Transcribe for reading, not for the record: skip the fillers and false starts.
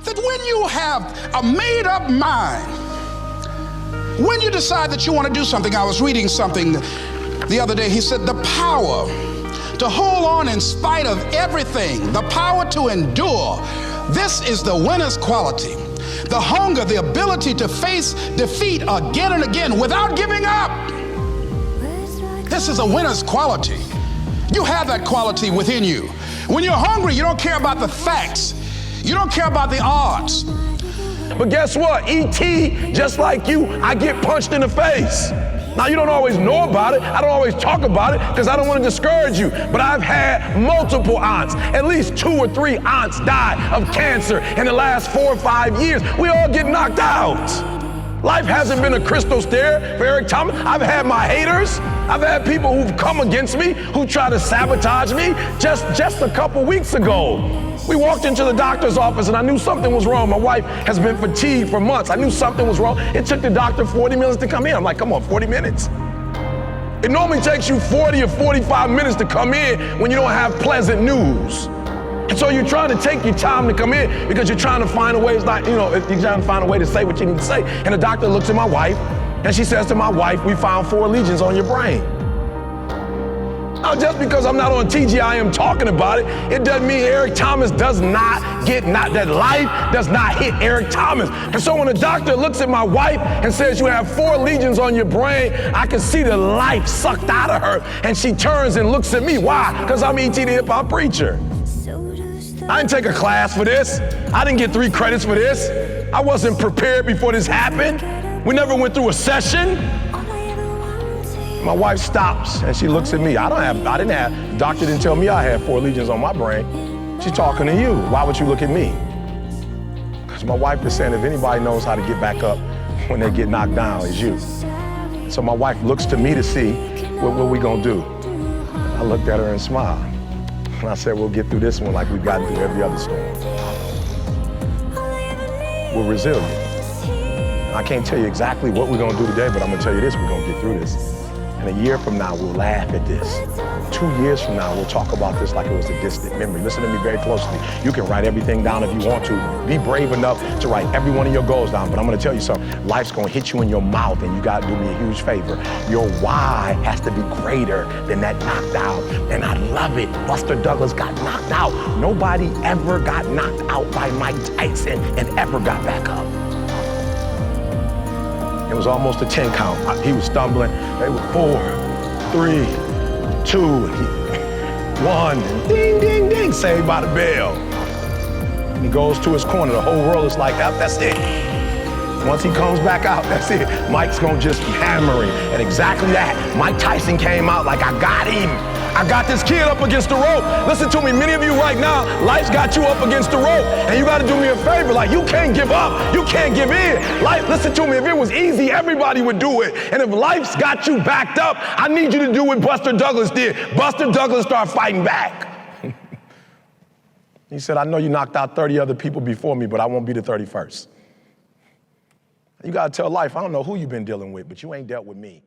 that when you have a made-up mind, when you decide that you want to do something, I was reading something the other day, he said the power to hold on in spite of everything, the power to endure, this is the winner's quality. The hunger, the ability to face defeat again and again without giving up. This is a winner's quality. You have that quality within you. When you're hungry, you don't care about the facts. You don't care about the odds. But guess what? E.T., just like you, I get punched in the face. Now, you don't always know about it. I don't always talk about it because I don't want to discourage you. But I've had multiple aunts. At least 2 or 3 aunts died of cancer in the last 4 or 5 years. We all get knocked out. Life hasn't been a crystal stair for Eric Thomas. I've had my haters. I've had people who've come against me, who try to sabotage me. Just a couple weeks ago, we walked into the doctor's office and I knew something was wrong. My wife has been fatigued for months. I knew something was wrong. It took the doctor 40 minutes to come in. I'm like, come on, 40 minutes? It normally takes you 40 or 45 minutes to come in when you don't have pleasant news. And so you're trying to take your time to come in because you're trying to find a way, you're trying to find a way to say what you need to say. And the doctor looks at my wife and she says to my wife, we found 4 lesions on your brain. Now, just because I'm not on TGIM talking about it, it doesn't mean Eric Thomas does not get, that life does not hit Eric Thomas. And so when the doctor looks at my wife and says you have 4 lesions on your brain, I can see the life sucked out of her. And she turns and looks at me. Why? Because I'm E.T. the hip-hop preacher. I didn't take a class for this. I didn't get 3 credits for this. I wasn't prepared before this happened. We never went through a session. My wife stops and she looks at me. The doctor didn't tell me I had 4 lesions on my brain. She's talking to you. Why would you look at me? Because my wife is saying if anybody knows how to get back up when they get knocked down, it's you. So my wife looks to me to see what we gonna do. I looked at her and smiled. And I said, we'll get through this one like we've gotten through every other storm. We're resilient. I can't tell you exactly what we're gonna do today, but I'm gonna tell you this, we're gonna get through this. And a year from now, we'll laugh at this. 2 years from now, we'll talk about this like it was a distant memory. Listen to me very closely. You can write everything down if you want to. Be brave enough to write every one of your goals down. But I'm gonna tell you something. Life's gonna hit you in your mouth and you gotta do me a huge favor. Your why has to be greater than that knocked out. And I love it. Buster Douglas got knocked out. Nobody ever got knocked out by Mike Tyson and ever got back up. It was almost a 10 count. He was stumbling. They were 4, 3, 2, 1, and ding, ding, ding, saved by the bell. And he goes to his corner. The whole world is like, that's it. Once he comes back out, that's it. Mike's gonna just hammer him. And exactly that. Mike Tyson came out like, I got him. I got this kid up against the rope. Listen to me, many of you right now, life's got you up against the rope, and you gotta do me a favor. Like, you can't give up, you can't give in. Life, listen to me, if it was easy, everybody would do it. And if life's got you backed up, I need you to do what Buster Douglas did. Buster Douglas started fighting back. He said, I know you knocked out 30 other people before me, but I won't be the 31st. You gotta tell life, I don't know who you've been dealing with, but you ain't dealt with me.